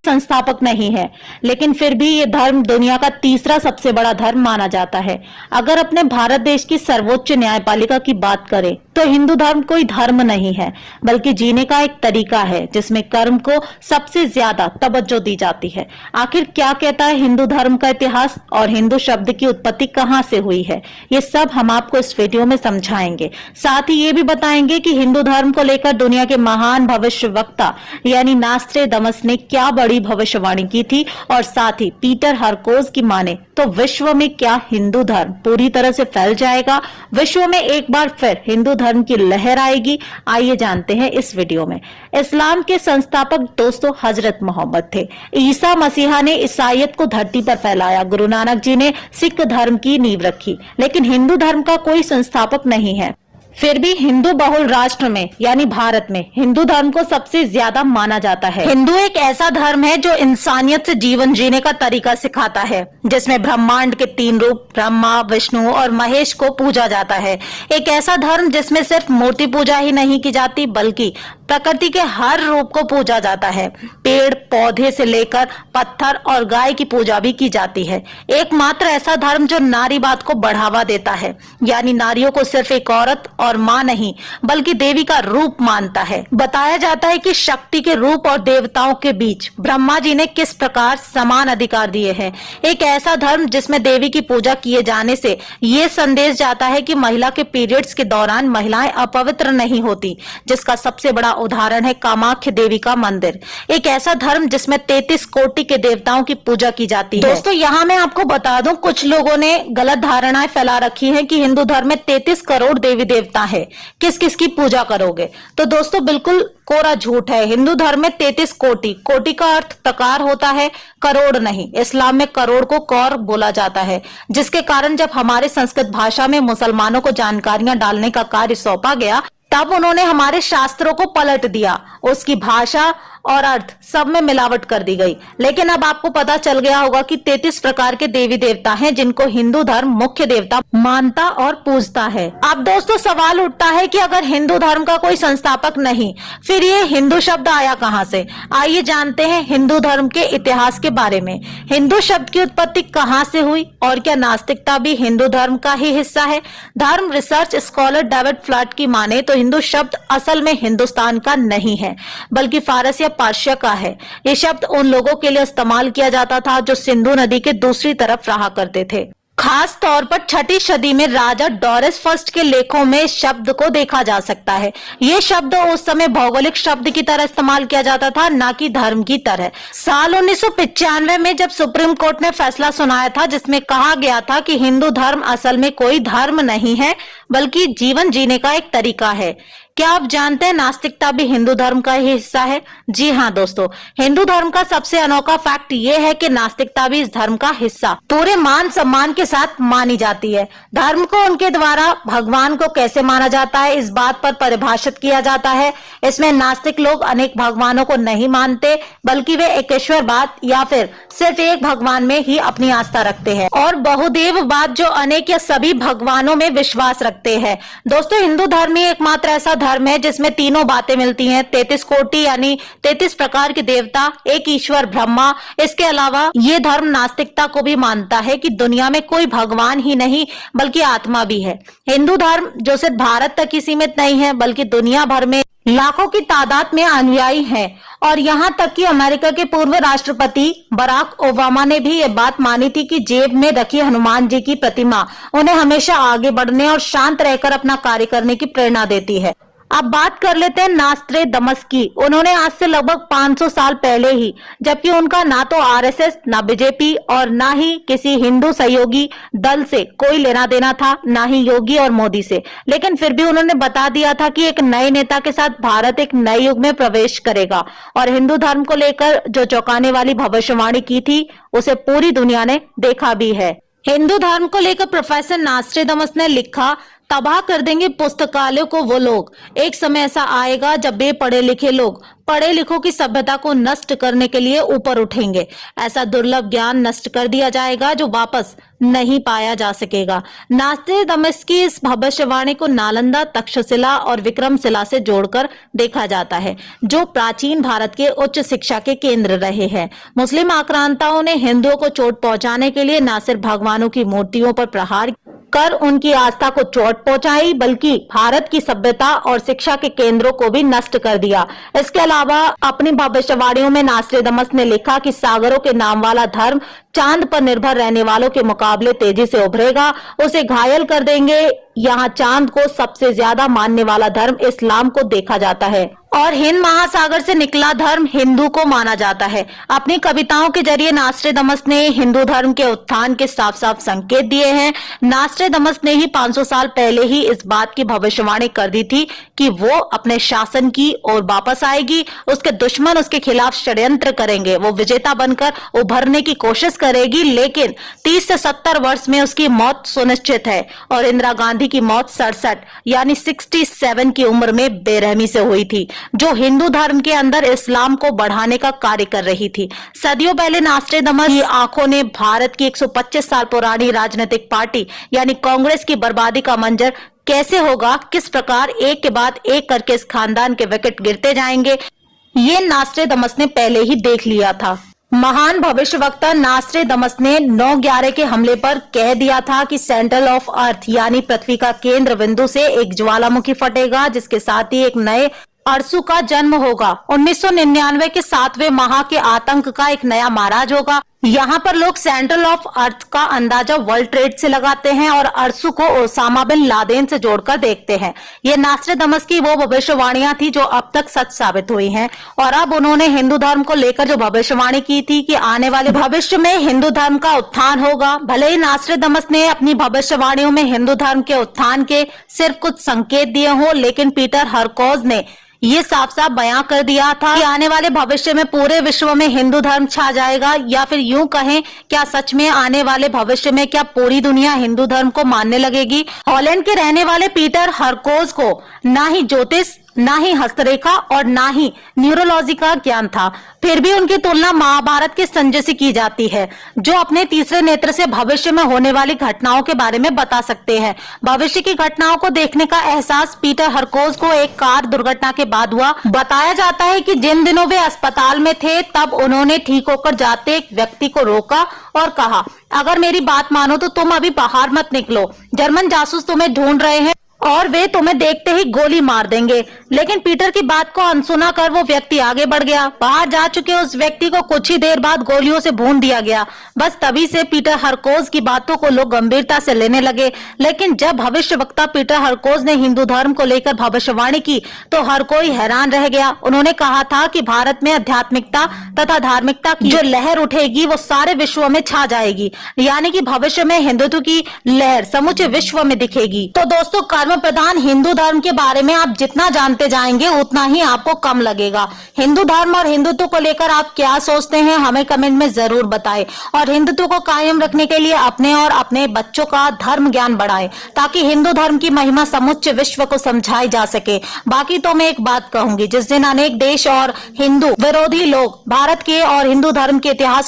संस्थापक नहीं है, लेकिन फिर भी ये धर्म दुनिया का तीसरा सबसे बड़ा धर्म माना जाता है। अगर अपने भारत देश की सर्वोच्च न्यायपालिका की बात करें तो हिंदू धर्म कोई धर्म नहीं है, बल्कि जीने का एक तरीका है जिसमें कर्म को सबसे ज्यादा तवज्जो दी जाती है। आखिर क्या कहता है हिंदू धर्म का इतिहास और हिंदू शब्द की उत्पत्ति कहां से हुई है, ये सब हम आपको इस वीडियो में समझाएंगे। साथ ही ये भी बताएंगे कि हिंदू धर्म को लेकर दुनिया के महान भविष्यवक्ता यानी नास्ट्रेदमस ने क्या बड़ी भविष्यवाणी की थी, और साथ ही पीटर हरकोज की माने तो विश्व में क्या हिंदू धर्म पूरी तरह से फैल जाएगा, विश्व में एक बार फिर हिंदू धर्म की लहर आएगी। आइए जानते हैं इस वीडियो में। इस्लाम के संस्थापक दोस्तों हजरत मोहम्मद थे। ईसा मसीहा ने ईसाईयत को धरती पर फैलाया। गुरु नानक जी ने सिख धर्म की नींव रखी, लेकिन हिंदू धर्म का कोई संस्थापक नहीं है। फिर भी हिंदू बहुल राष्ट्र में यानी भारत में हिंदू धर्म को सबसे ज्यादा माना जाता है। हिंदू एक ऐसा धर्म है जो इंसानियत से जीवन जीने का तरीका सिखाता है, जिसमें ब्रह्मांड के 3 रूप ब्रह्मा, विष्णु और महेश को पूजा जाता है। एक ऐसा धर्म जिसमें सिर्फ मूर्ति पूजा ही नहीं की जाती, बल्कि प्रकृति के हर रूप को पूजा जाता है। पेड़ पौधे से लेकर पत्थर और गाय की पूजा भी की जाती है। एकमात्र ऐसा धर्म जो नारीवाद को बढ़ावा देता है, यानी नारियों को सिर्फ एक औरत और मां नहीं बल्कि देवी का रूप मानता है। बताया जाता है कि शक्ति के रूप और देवताओं के बीच ब्रह्मा जी ने किस प्रकार समान अधिकार दिए हैं। एक ऐसा धर्म जिसमें देवी की पूजा किए जाने से ये संदेश जाता है कि महिला के पीरियड्स के दौरान महिलाएं अपवित्र नहीं होती, जिसका सबसे बड़ा उदाहरण है कामाख्या देवी का मंदिर। एक ऐसा धर्म जिसमें 33 कोटि के देवताओं की पूजा की जाती है। दोस्तों यहाँ मैं आपको बता दूं, कुछ लोगों ने गलत धारणाएं फैला रखी हैं कि हिंदू धर्म में 33 करोड़ देवी देवता है, किस किस की पूजा करोगे। तो दोस्तों बिल्कुल कोरा झूठ है। हिंदू धर्म में 33 कोटि, कोटि का अर्थ प्रकार होता है, करोड़ नहीं। इस्लाम में करोड़ को कौर बोला जाता है, जिसके कारण जब हमारे संस्कृत भाषा में मुसलमानों को जानकारियां डालने का कार्य सौंपा गया, तब उन्होंने हमारे शास्त्रों को पलट दिया। उसकी भाषा और अर्थ सब में मिलावट कर दी गई। लेकिन अब आपको पता चल गया होगा कि 33 प्रकार के देवी देवता हैं जिनको हिंदू धर्म मुख्य देवता मानता और पूजता है। अब दोस्तों सवाल उठता है कि अगर हिंदू धर्म का कोई संस्थापक नहीं, फिर ये हिंदू शब्द आया कहां से। आइए जानते हैं हिंदू धर्म के इतिहास के बारे में। हिंदू शब्द की उत्पत्ति कहां से हुई और क्या नास्तिकता भी हिंदू धर्म का ही हिस्सा है। धर्म रिसर्च स्कॉलर डेविड फ्लैट की माने तो हिंदू शब्द असल में हिंदुस्तान का नहीं है, बल्कि फारस या पार्शिया का है। ये शब्द उन लोगों के लिए इस्तेमाल किया जाता था जो सिंधु नदी के दूसरी तरफ रहा करते थे। खास तौर पर 6ठी सदी में राजा डोरिस फर्स्ट के लेखों में इस शब्द को देखा जा सकता है। ये शब्द उस समय भौगोलिक शब्द की तरह इस्तेमाल किया जाता था, ना कि धर्म की तरह। साल 1995 में जब सुप्रीम कोर्ट ने फैसला सुनाया था जिसमें कहा गया था कि हिंदू धर्म असल में कोई धर्म नहीं है, बल्कि जीवन जीने का एक तरीका है। क्या आप जानते हैं नास्तिकता भी हिंदू धर्म का ही हिस्सा है? जी हाँ दोस्तों, हिंदू धर्म का सबसे अनोखा फैक्ट ये है कि नास्तिकता भी इस धर्म का हिस्सा पूरे मान सम्मान के साथ मानी जाती है। धर्म को उनके द्वारा भगवान को कैसे माना जाता है, इस बात पर परिभाषित किया जाता है। इसमें नास्तिक लोग अनेक भगवानों को नहीं मानते, बल्कि वे एकेश्वरवाद या फिर सिर्फ एक भगवान में ही अपनी आस्था रखते हैं, और बहुदेववाद जो अनेक या सभी भगवानों में विश्वास रखते हैं। दोस्तों हिंदू धर्म ही एकमात्र ऐसा धर्म है जिसमें तीनों बातें मिलती हैं। 33 कोटि यानी 33 प्रकार के देवता, एक ईश्वर ब्रह्मा। इसके अलावा ये धर्म नास्तिकता को भी मानता है कि दुनिया में कोई भगवान ही नहीं बल्कि आत्मा भी है। हिंदू धर्म जो सिर्फ भारत तक ही सीमित नहीं है, बल्कि दुनिया भर में लाखों की तादाद में अनुयायी हैं, और यहाँ तक कि अमेरिका के पूर्व राष्ट्रपति बराक ओबामा ने भी ये बात मानी थी कि जेब में रखी हनुमान जी की प्रतिमा उन्हें हमेशा आगे बढ़ने और शांत रहकर अपना कार्य करने की प्रेरणा देती है। अब बात कर लेते हैं नास्ट्रेदमस की। उन्होंने आज से लगभग 500 साल पहले ही, जबकि उनका ना तो आरएसएस, ना बीजेपी और ना ही किसी हिंदू सहयोगी दल से कोई लेना देना था, ना ही योगी और मोदी से, लेकिन फिर भी उन्होंने बता दिया था कि एक नए नेता के साथ भारत एक नए युग में प्रवेश करेगा। और हिंदू धर्म को लेकर जो चौंकाने वाली भविष्यवाणी की थी उसे पूरी दुनिया ने देखा भी है। हिंदू धर्म को लेकर प्रोफेसर नास्ट्रेदमस ने लिखा, तबाह कर देंगे पुस्तकालयों को वो लोग। एक समय ऐसा आएगा जब बेपढ़े लिखे लोग पढ़े लिखों की सभ्यता को नष्ट करने के लिए ऊपर उठेंगे। ऐसा दुर्लभ ज्ञान नष्ट कर दिया जाएगा जो वापस नहीं पाया जा सकेगा। नास्ट्रेदामस की इस भविष्यवाणी को नालंदा, तक्षशिला और विक्रमशिला से जोड़कर देखा जाता है, जो प्राचीन भारत के उच्च शिक्षा के केंद्र रहे हैं। मुस्लिम आक्रांताओं ने हिंदुओं को चोट पहुंचाने के लिए न सिर्फ भगवानों की मूर्तियों पर प्रहार कर उनकी आस्था को चोट पहुंचाई, बल्कि भारत की सभ्यता और शिक्षा के केंद्रों को भी नष्ट कर दिया। इसके अलावा अपनी भविष्यवाणियों में नास्ट्रेदामस ने लिखा कि सागरों के नाम वाला धर्म चांद पर निर्भर रहने वालों के मुकाबले तेजी से उभरेगा, उसे घायल कर देंगे। यहाँ चांद को सबसे ज्यादा मानने वाला धर्म इस्लाम को देखा जाता है और हिंद महासागर से निकला धर्म हिंदू को माना जाता है। अपनी कविताओं के जरिए नास्ट्रेदामस ने हिंदू धर्म के उत्थान के साफ साफ संकेत दिए हैं। नास्ट्रेदामस ने ही 500 साल पहले ही इस बात की भविष्यवाणी कर दी थी कि वो अपने शासन की ओर वापस आएगी, उसके दुश्मन उसके खिलाफ षड्यंत्र करेंगे, वो विजेता बनकर उभरने की कोशिश करेगी, लेकिन 30 से 70 वर्ष में उसकी मौत सुनिश्चित है। और इंदिरा गांधी की मौत 67 यानी 67 की उम्र में बेरहमी से हुई थी, जो हिंदू धर्म के अंदर इस्लाम को बढ़ाने का कार्य कर रही थी। सदियों पहले नास्ट्रेदामस की आंखों ने भारत की 125 साल पुरानी राजनीतिक पार्टी यानी कांग्रेस की बर्बादी का मंजर कैसे होगा, किस प्रकार एक के बाद एक करके इस खानदान के विकेट गिरते जाएंगे, ये नास्ट्रेदामस ने पहले ही देख लिया था। महान भविष्यवक्ता नास्ट्रेदामस ने 9/11 के हमले पर कह दिया था कि सेंट्रल ऑफ अर्थ यानी पृथ्वी का केंद्र बिंदु से एक ज्वालामुखी फटेगा, जिसके साथ ही एक नए अरसू का जन्म होगा। 1999 के 7वें माह के आतंक का एक नया महाराज होगा। यहाँ पर लोग सेंट्रल ऑफ अर्थ का अंदाजा वर्ल्ड ट्रेड से लगाते हैं और अरसू को ओसामा बिन लादेन से जोड़कर देखते हैं। ये नास्ट्रेदामस की वो भविष्यवाणियां थी जो अब तक सच साबित हुई हैं। और अब उन्होंने हिंदू धर्म को लेकर जो भविष्यवाणी की थी कि आने वाले भविष्य में हिंदू धर्म का उत्थान होगा, भले ही नास्ट्रेदामस ने अपनी भविष्यवाणियों में हिंदू धर्म के उत्थान के सिर्फ कुछ संकेत दिए हों, लेकिन पीटर हरकोज ने ये साफ साफ बयां कर दिया था कि आने वाले भविष्य में पूरे विश्व में हिंदू धर्म छा जाएगा, या फिर यूं कहें, क्या सच में आने वाले भविष्य में क्या पूरी दुनिया हिंदू धर्म को मानने लगेगी। हॉलैंड के रहने वाले पीटर हरकोज को ना ही ज्योतिष, ना ही हस्तरेखा और ना ही न्यूरोलॉजी का ज्ञान था, फिर भी उनकी तुलना महाभारत के संजय से की जाती है, जो अपने तीसरे नेत्र से भविष्य में होने वाली घटनाओं के बारे में बता सकते हैं। भविष्य की घटनाओं को देखने का एहसास पीटर हरकोज को एक कार दुर्घटना के बाद हुआ। बताया जाता है कि जिन दिनों वे अस्पताल में थे, तब उन्होंने ठीक होकर जाते एक व्यक्ति को रोका और कहा, अगर मेरी बात मानो तो तुम अभी बाहर मत निकलो, जर्मन जासूस तुम्हें ढूंढ रहे हैं और वे तुम्हें देखते ही गोली मार देंगे। लेकिन पीटर की बात को अनसुना कर वो व्यक्ति आगे बढ़ गया। बाहर जा चुके उस व्यक्ति को कुछ ही देर बाद गोलियों से भून दिया गया। बस तभी से पीटर हरकोज की बातों को लोग गंभीरता से लेने लगे। लेकिन जब भविष्यवक्ता पीटर हरकोज ने हिंदू धर्म को लेकर भविष्यवाणी की तो हर कोई हैरान रह गया। उन्होंने कहा था कि भारत में आध्यात्मिकता तथा धार्मिकता की जो लहर उठेगी वो सारे विश्व में छा जाएगी, यानी कि भविष्य में हिंदुत्व की लहर समूचे विश्व में दिखेगी। तो दोस्तों, कर्म प्रधान हिंदू धर्म के बारे में आप जितना जानते जाएंगे उतना ही आपको कम लगेगा। हिंदू धर्म और हिंदुत्व को लेकर आप क्या सोचते हैं, हमें कमेंट में जरूर बताएं। और हिंदुत्व को कायम रखने के लिए अपने और अपने बच्चों का धर्म ज्ञान बढ़ाएं, ताकि हिंदू धर्म की महिमा समुच्च विश्व को समझाई जा सके। बाकी तो मैं एक बात कहूंगी, जिस दिन अनेक देश और हिंदू विरोधी लोग भारत के और हिंदू धर्म के इतिहास